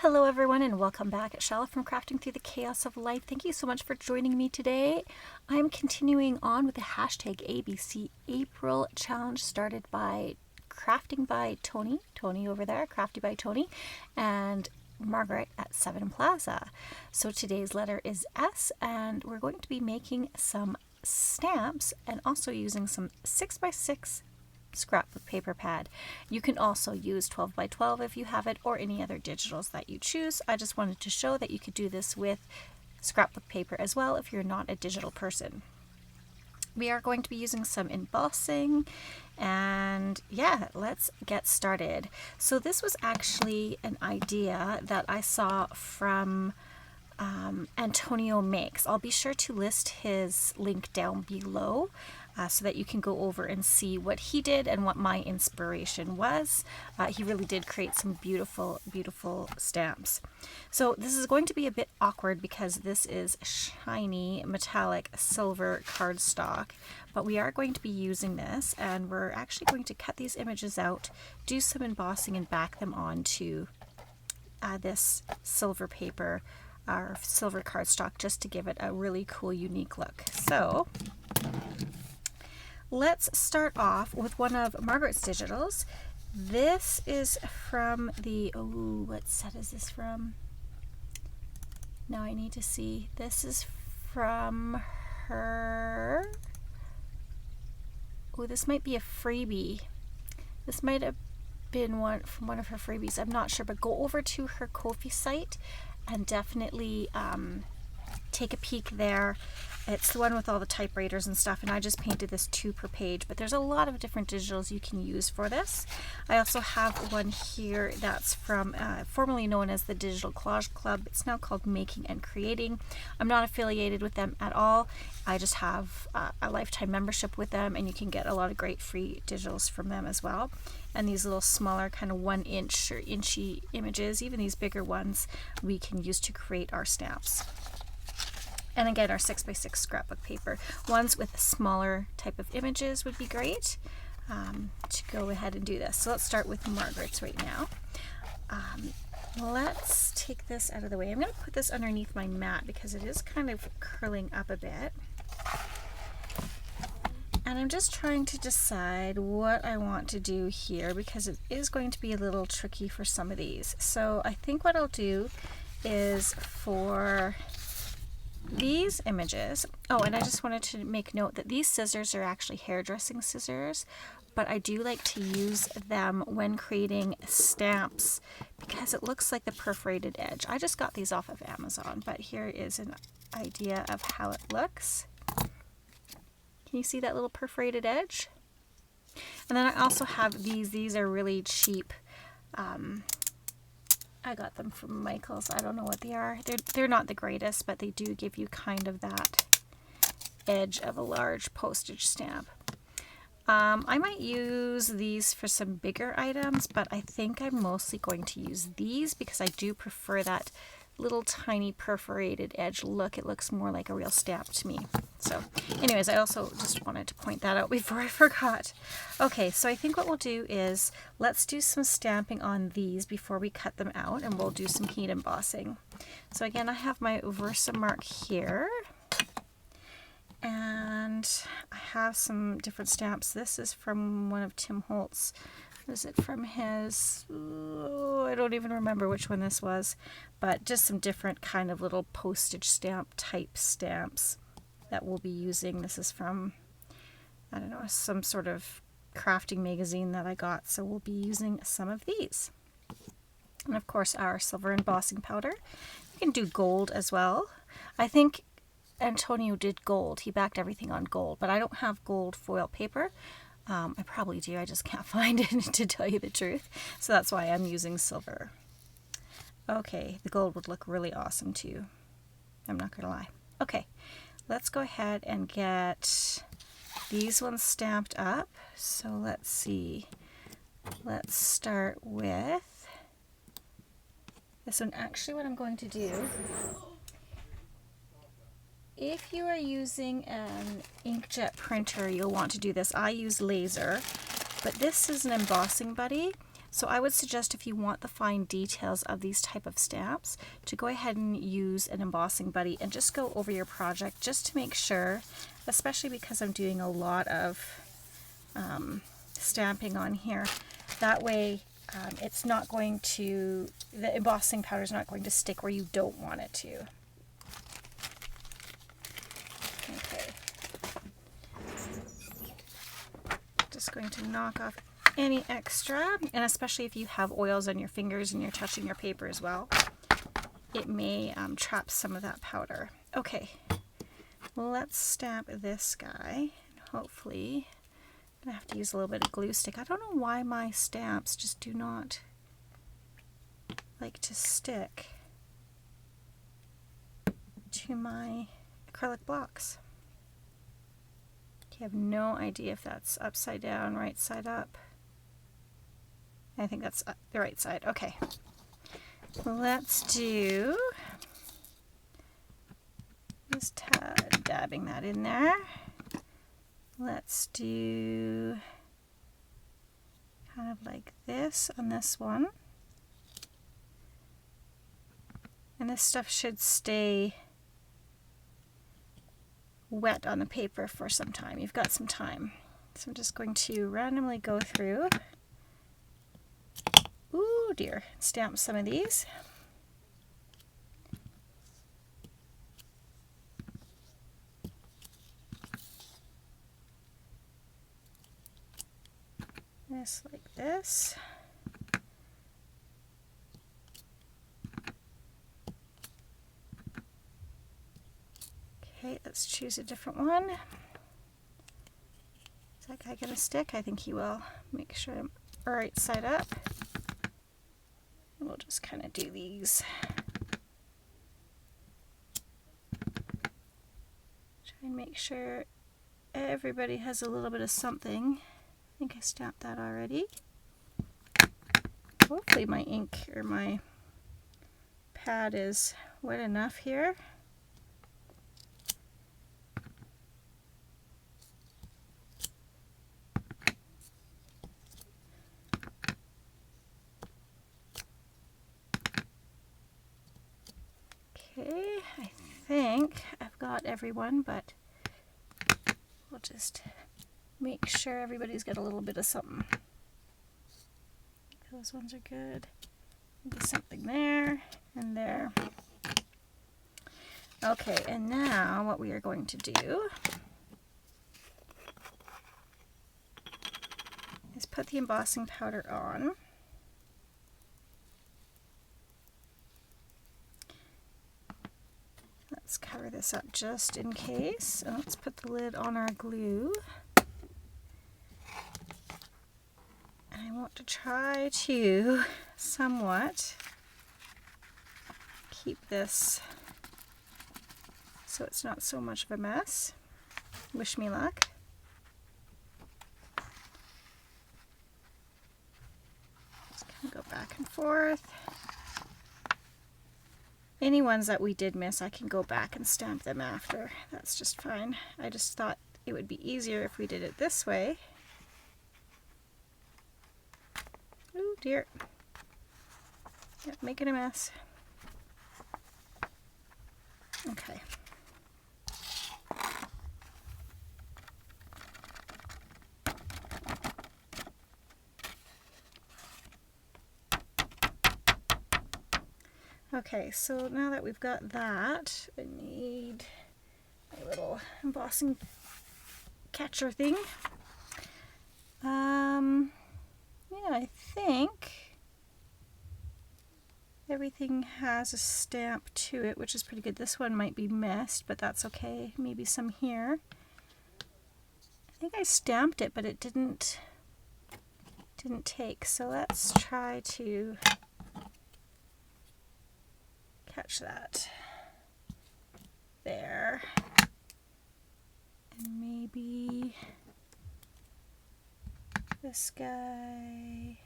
Hello everyone and welcome back. Chala from Crafting Through the Chaos of Life. Thank you so much for joining me today. I'm continuing on with the hashtag ABC April challenge started by Crafting by Tony over there, Crafty by Tony, and Margaret at 7 Plaza. So today's letter is S, and we're going to be making some stamps and also using some 6x6 scrapbook paper pad. You can also use 12 by 12 if you have it, or any other digitals that you choose. I just wanted to show that you could do this with scrapbook paper as well if you're not a digital person. We are going to be using some embossing, and yeah, let's get started. So this was actually an idea that I saw from Antonio Makes. I'll be sure to list his link down below so that you can go over and see what he did and what my inspiration was. He really did create some beautiful, beautiful stamps. So this is going to be a bit awkward because this is shiny metallic silver cardstock, but we are going to be using this, and we're actually going to cut these images out, do some embossing, and back them onto this silver paper, our silver cardstock, just to give it a really cool, unique look. So let's start off with one of Margaret's digitals. This is from the, what set is this from? Now I need to see. This is from her. Oh, this might be a freebie. This might have been one from one of her freebies. I'm not sure, but go over to her Ko-fi site and definitely take a peek there. It's the one with all the typewriters and stuff, and I just painted this 2 per page, but there's a lot of different digitals you can use for this. I also have one here that's from formerly known as the Digital Collage Club. It's now called Making and Creating. I'm not affiliated with them at all. I just have a lifetime membership with them, and you can get a lot of great free digitals from them as well. And these little smaller kind of 1-inch or inchy images, even these bigger ones, we can use to create our stamps. And again, our 6x6 scrapbook paper. Ones with smaller type of images would be great to go ahead and do this. So let's start with Margaret's right now. Let's take this out of the way. I'm going to put this underneath my mat because it is kind of curling up a bit. And I'm just trying to decide what I want to do here because it is going to be a little tricky for some of these. So I think what I'll do is for these images, and I just wanted to make note that these scissors are actually hairdressing scissors, but I do like to use them when creating stamps because it looks like the perforated edge. I just got these off of Amazon, but here is an idea of how it looks. Can you see that little perforated edge? And then I also have these. These are really cheap. I got them from Michael's. I don't know what they are. They're not the greatest, but they do give you kind of that edge of a large postage stamp. I might use these for some bigger items, but I think I'm mostly going to use these because I do prefer that little tiny perforated edge look. It looks more like a real stamp to me. So anyways, I also just wanted to point that out before I forgot. Okay, so I think what we'll do is let's do some stamping on these before we cut them out, and we'll do some heat embossing. So again, I have my Versamark here, and I have some different stamps. This is from one of Tim Holt's. Is it from his? I don't even remember which one this was, but just some different kind of little postage stamp type stamps that we'll be using. This is from, I don't know, some sort of crafting magazine that I got, so we'll be using some of these. And of course our silver embossing powder. You can do gold as well. I think Antonio did gold. He backed everything on gold, but I don't have gold foil paper. I probably do, I just can't find it to tell you the truth. So that's why I'm using silver. Okay, the gold would look really awesome too. I'm not going to lie. Okay, let's go ahead and get these ones stamped up. So let's see. Let's start with this one. Actually, what I'm going to do, if you are using an inkjet printer, you'll want to do this. I use laser, but this is an embossing buddy. So I would suggest, if you want the fine details of these type of stamps, to go ahead and use an embossing buddy and just go over your project just to make sure, especially because I'm doing a lot of stamping on here. That way it's not going to, the embossing powder is not going to stick where you don't want it to. Okay. Just going to knock off any extra, and especially if you have oils on your fingers and you're touching your paper as well, it may trap some of that powder. Okay, well, let's stamp this guy. Hopefully, I'm gonna have to use a little bit of glue stick. I don't know why my stamps just do not like to stick to my acrylic blocks. I have no idea if that's upside down, right side up. I think that's the right side. Okay. Let's do, just dabbing that in there. Let's do kind of like this on this one. And this stuff should stay wet on the paper for some time. You've got some time. So I'm just going to randomly go through. Ooh dear, stamp some of these. Just like this. Okay, let's choose a different one. Is that guy gonna stick? I think he will. Make sure I'm right side up. We'll just kind of do these. Try and make sure everybody has a little bit of something. I think I stamped that already. Hopefully my ink or my pad is wet enough here. Okay, I think I've got everyone, but we'll just make sure everybody's got a little bit of something. Those ones are good. Maybe something there and there. Okay, and now what we are going to do is put the embossing powder on. Let's cover this up just in case. And let's put the lid on our glue. And I want to try to somewhat keep this so it's not so much of a mess. Wish me luck. Just kind of go back and forth. Any ones that we did miss, I can go back and stamp them after. That's just fine. I just thought it would be easier if we did it this way. Oh dear. Yep, making a mess. Okay. Okay, so now that we've got that, I need a little embossing catcher thing. Yeah, I think everything has a stamp to it, which is pretty good. This one might be missed, but that's okay. Maybe some here. I think I stamped it, but it didn't take. So let's try to catch that there. And maybe this guy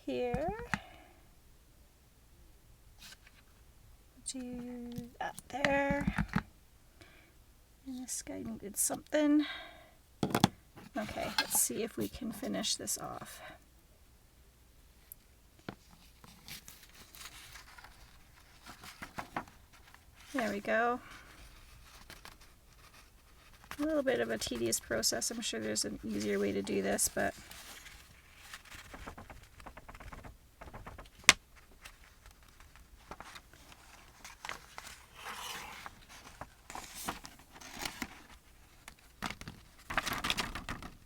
here. Do that there. And this guy needed something. Okay, let's see if we can finish this off. There we go. A little bit of a tedious process. I'm sure there's an easier way to do this, but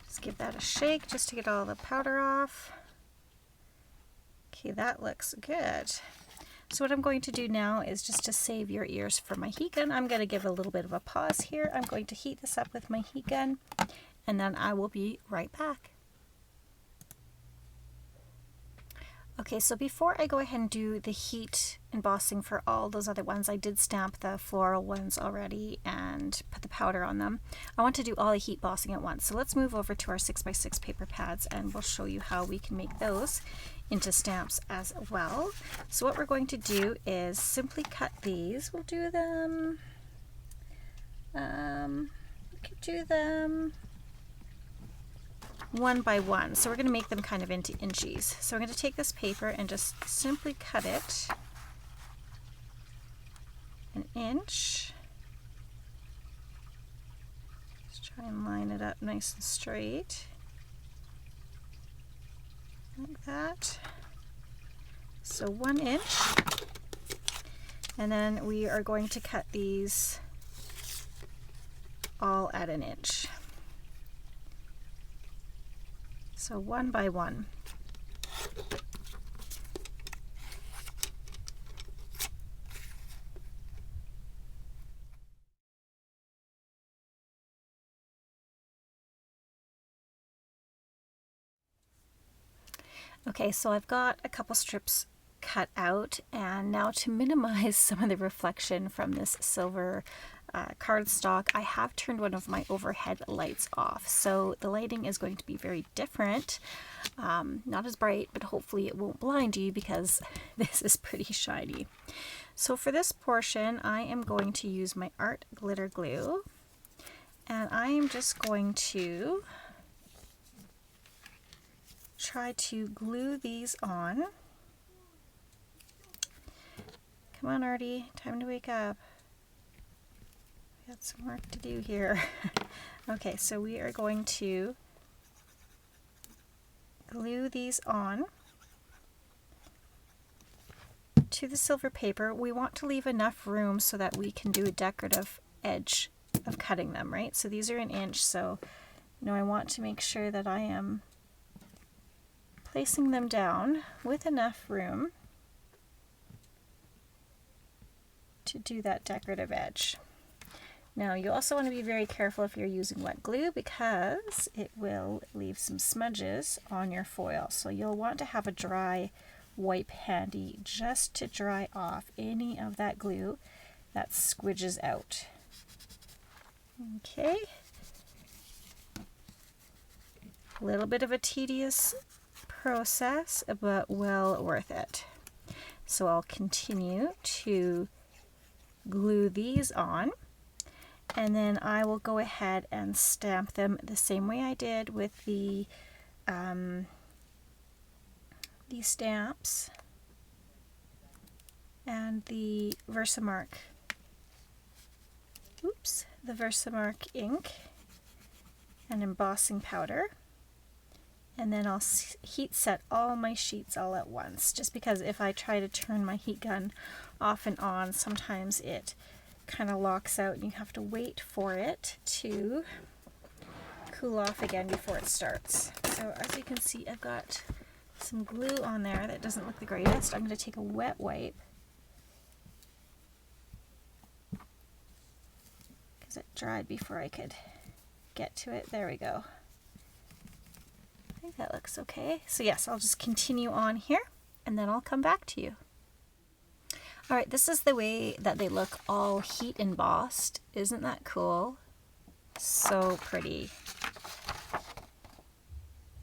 just give that a shake just to get all the powder off. Okay, that looks good. So what I'm going to do now is, just to save your ears for my heat gun, I'm going to give a little bit of a pause here. I'm going to heat this up with my heat gun, and then I will be right back. Okay, so before I go ahead and do the heat embossing for all those other ones, I did stamp the floral ones already and put the powder on them. I want to do all the heat embossing at once. So let's move over to our 6x6 paper pads, and we'll show you how we can make those into stamps as well. So what we're going to do is simply cut these. We'll do them, we could do them 1 by 1. So we're going to make them kind of into inches. So we're going to take this paper and just simply cut it 1 inch. Let's try and line it up nice and straight. Like that. So 1 inch. And then we are going to cut these all at 1 inch. So 1 by 1. Okay, so I've got a couple strips cut out, and now to minimize some of the reflection from this silver cardstock, I have turned one of my overhead lights off. So the lighting is going to be very different, not as bright, but hopefully it won't blind you because this is pretty shiny. So for this portion, I am going to use my art glitter glue, and I am just going to try to glue these on. Come on, Artie, time to wake up. We got some work to do here. Okay, so we are going to glue these on to the silver paper. We want to leave enough room so that we can do a decorative edge of cutting them, right? So these are 1 inch, so I want to make sure that I am placing them down with enough room to do that decorative edge. Now you also want to be very careful if you're using wet glue, because it will leave some smudges on your foil. So you'll want to have a dry wipe handy just to dry off any of that glue that squidges out. Okay. A little bit of a tedious process, but well worth it. So I'll continue to glue these on, and then I will go ahead and stamp them the same way I did with the these stamps and the Versamark, the Versamark ink and embossing powder. And then I'll heat set all my sheets all at once, just because if I try to turn my heat gun off and on, sometimes it kind of locks out and you have to wait for it to cool off again before it starts. So as you can see, I've got some glue on there that doesn't look the greatest. I'm going to take a wet wipe because it dried before I could get to it. There we go. I think that looks okay. So yes, I'll just continue on here and then I'll come back to you. All right, this is the way that they look all heat embossed. Isn't that cool? So pretty.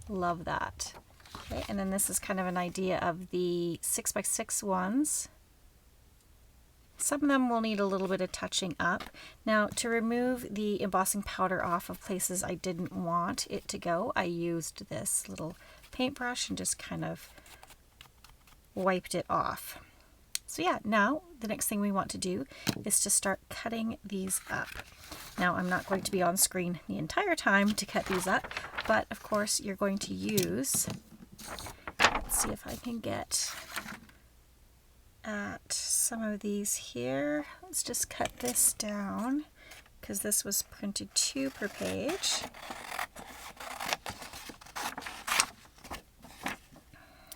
Love that. Okay, and then this is kind of an idea of the 6x6 ones. Some of them will need a little bit of touching up. Now, to remove the embossing powder off of places I didn't want it to go, I used this little paintbrush and just kind of wiped it off. So yeah, now the next thing we want to do is to start cutting these up. Now, I'm not going to be on screen the entire time to cut these up, but of course you're going to use, let's see if I can get at some of these here. Let's just cut this down because this was printed 2 per page.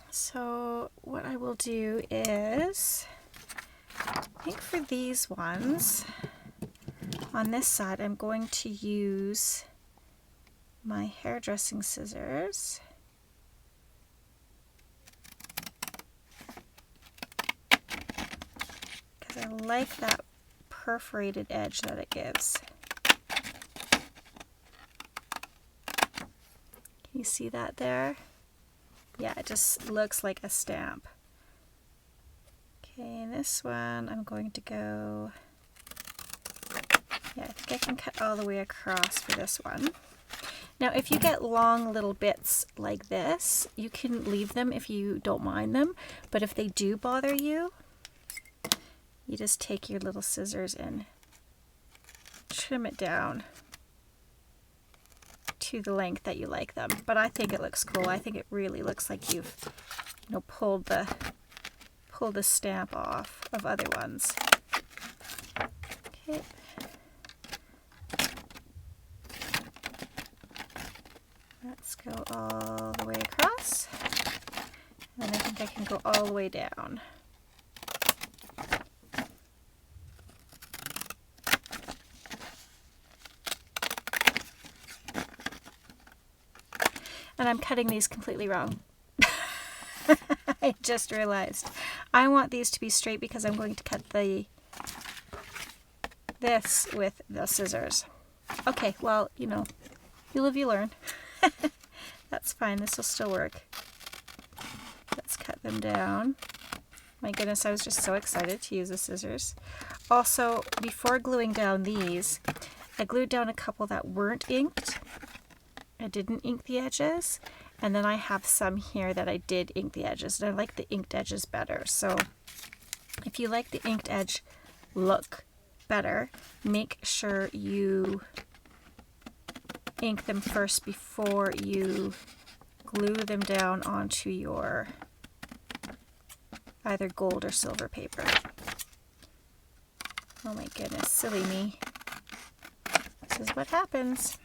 So what I will do is, I think for these ones, on this side I'm going to use my hairdressing scissors. Because I like that perforated edge that it gives. Can you see that there? Yeah, it just looks like a stamp. Okay, this one I'm going to go, yeah, I think I can cut all the way across for this one. Now, if you get long little bits like this, you can leave them if you don't mind them, but if they do bother you, you just take your little scissors and trim it down to the length that you like them. But I think it looks cool. I think it really looks like you've, you know, pulled the stamp off of other ones. Okay. Let's go all the way across. And I think I can go all the way down. And I'm cutting these completely wrong. I just realized. I want these to be straight because I'm going to cut this with the scissors. Okay, well, you know, you live, you learn. That's fine, this will still work. Let's cut them down. My goodness, I was just so excited to use the scissors. Also, before gluing down these, I glued down a couple that weren't inked. I didn't ink the edges, and then I have some here that I did ink the edges, and I like the inked edges better. So if you like the inked edge look better, make sure you ink them first before you glue them down onto your either gold or silver paper. Oh my goodness, silly me. This is what happens.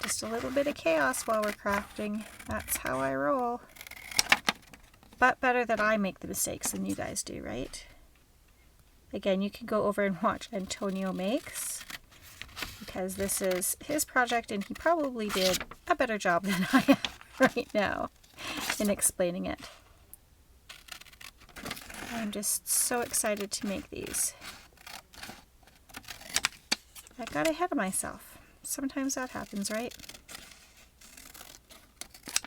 Just a little bit of chaos while we're crafting. That's how I roll. But better that I make the mistakes than you guys do, right? Again, you can go over and watch Antonio Makes, because this is his project and he probably did a better job than I am right now in explaining it. I'm just so excited to make these. I got ahead of myself. Sometimes that happens, right?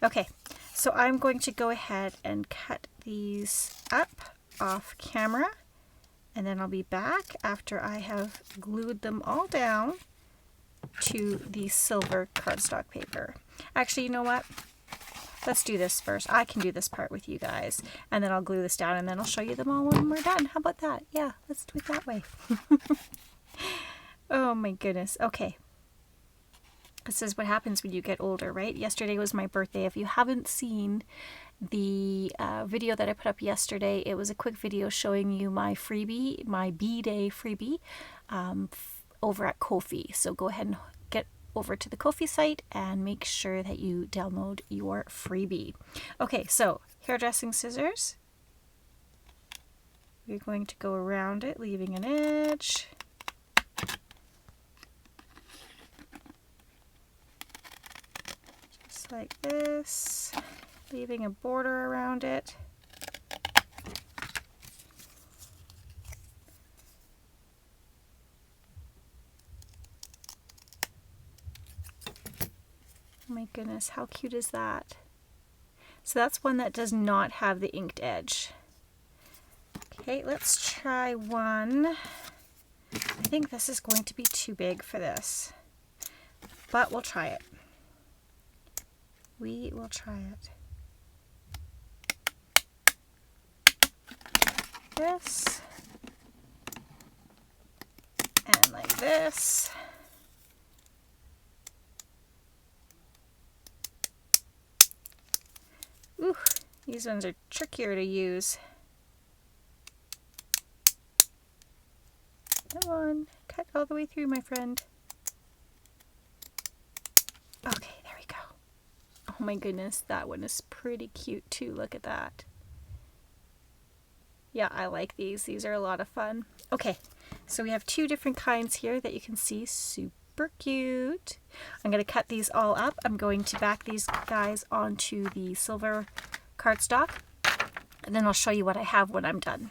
Okay, so I'm going to go ahead and cut these up off camera, and then I'll be back after I have glued them all down to the silver cardstock paper. Actually, you know what? Let's do this first. I can do this part with you guys, and then I'll glue this down, and then I'll show you them all when we're done. How about that? Yeah, let's do it that way. Oh my goodness. Okay. This is what happens when you get older, right? Yesterday was my birthday. If you haven't seen the video that I put up yesterday, it was a quick video showing you my freebie, my B-Day freebie over at Ko-fi. So go ahead and get over to the Ko-fi site and make sure that you download your freebie. Okay, so hairdressing scissors. We're going to go around it, leaving an edge. Like this, leaving a border around it. Oh my goodness, how cute is that? So that's one that does not have the inked edge. Okay, let's try one. I think this is going to be too big for this, but we'll try it. We will try it. This. And like this. Ooh, these ones are trickier to use. Come on, cut all the way through, my friend. Okay, there we go. Oh my goodness, that one is pretty cute too. Look at that. Yeah, I like these. These are a lot of fun. Okay, so we have two different kinds here that you can see. Super cute. I'm going to cut these all up. I'm going to back these guys onto the silver cardstock, and then I'll show you what I have when I'm done.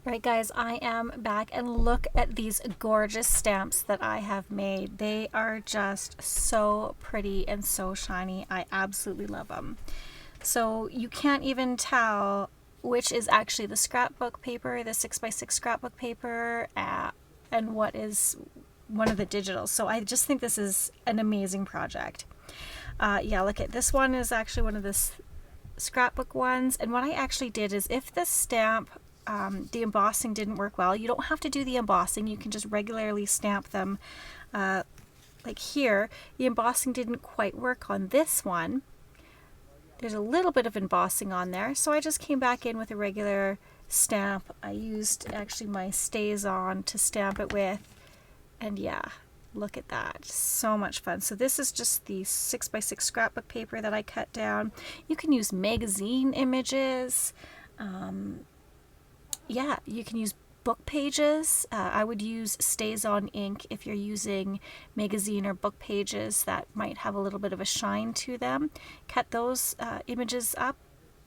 Alright guys, I am back, and look at these gorgeous stamps that I have made. They are just so pretty and so shiny. I absolutely love them. So you can't even tell which is actually the scrapbook paper, the 6x6 scrapbook paper, and what is one of the digitals. So I just think this is an amazing project. Yeah, look at this one is actually one of the scrapbook ones. And what I actually did is, if the stamp, the embossing didn't work well, you don't have to do the embossing. You can just regularly stamp them. Like here, the embossing didn't quite work on this one. There's a little bit of embossing on there, so I just came back in with a regular stamp. I used actually my StazOn to stamp it with, and yeah, look at that. So much fun. So this is just the 6x6 scrapbook paper that I cut down. You can use magazine images. Yeah, you can use book pages. I would use StazOn ink if you're using magazine or book pages that might have a little bit of a shine to them. Cut those images up.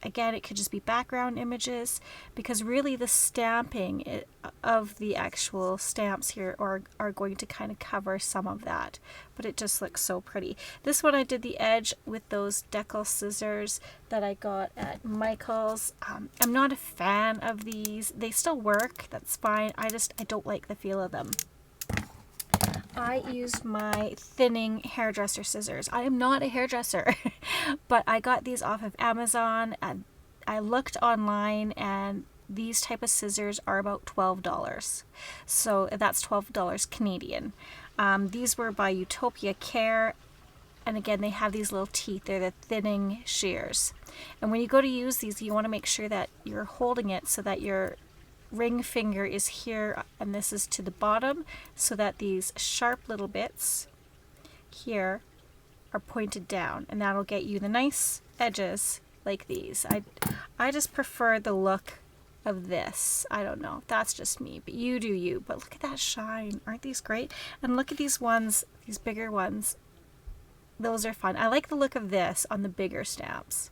Again, it could just be background images, because really the stamping of the actual stamps here are going to kind of cover some of that, but it just looks so pretty. This one I did the edge with those decal scissors that I got at Michael's. I'm not a fan of these. They still work, that's fine. I don't like the feel of them. I used my thinning hairdresser scissors. I am not a hairdresser, but I got these off of Amazon, and I looked online, and these type of scissors are about $12. So that's $12 Canadian. These were by Utopia Care, and again, they have these little teeth. They're the thinning shears. And when you go to use these, you want to make sure that you're holding it so that your ring finger is here and this is to the bottom, so that these sharp little bits here are pointed down, and that'll get you the nice edges like these. I just prefer the look of this. I don't know, that's just me, but you do you. But look at that shine. Aren't these great? And look at these ones, these bigger ones. Those are fun. I like the look of this on the bigger stamps.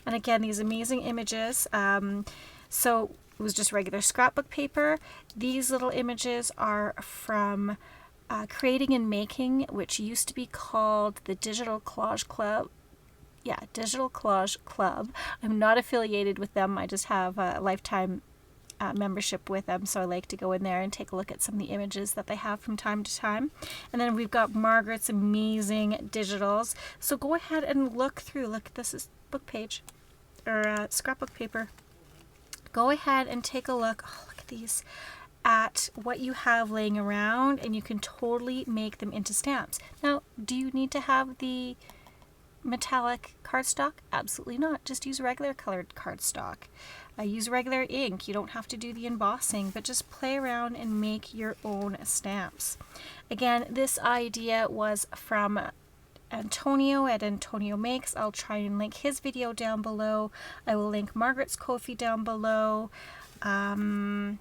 And again, these amazing images. So it was just regular scrapbook paper. These little images are from Creating and Making, which used to be called the Digital Collage Club. Yeah, Digital Collage Club. I'm not affiliated with them. I just have a lifetime membership with them, so I like to go in there and take a look at some of the images that they have from time to time. And then we've got Margaret's amazing digitals. So go ahead and look through. Look, this is book page, or scrapbook paper. Go ahead and take a look. Oh, look at these, at what you have laying around, and you can totally make them into stamps. Now, do you need to have the metallic cardstock? Absolutely not. Just use regular colored cardstock. Use regular ink. You don't have to do the embossing, but just play around and make your own stamps. Again, this idea was from Antonio at Antonio Makes. I'll try and link his video down below. I will link Margaret's Ko-fi down below. You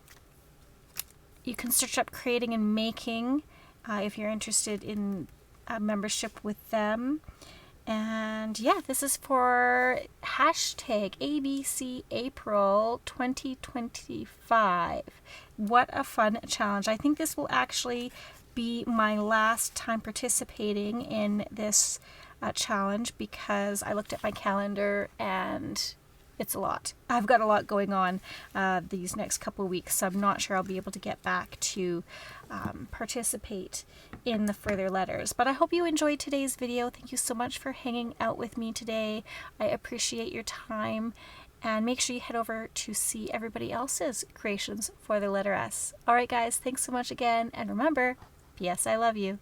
can search up Creating and Making if you're interested in a membership with them. And yeah, this is for hashtag ABC April 2025. What a fun challenge. I think this will actually be my last time participating in this challenge, because I looked at my calendar and it's a lot. I've got a lot going on these next couple of weeks, so I'm not sure I'll be able to get back to participate in the further letters. But I hope you enjoyed today's video. Thank you so much for hanging out with me today. I appreciate your time. And make sure you head over to see everybody else's creations for the letter S. All right, guys, thanks so much again. And remember, P.S. I love you.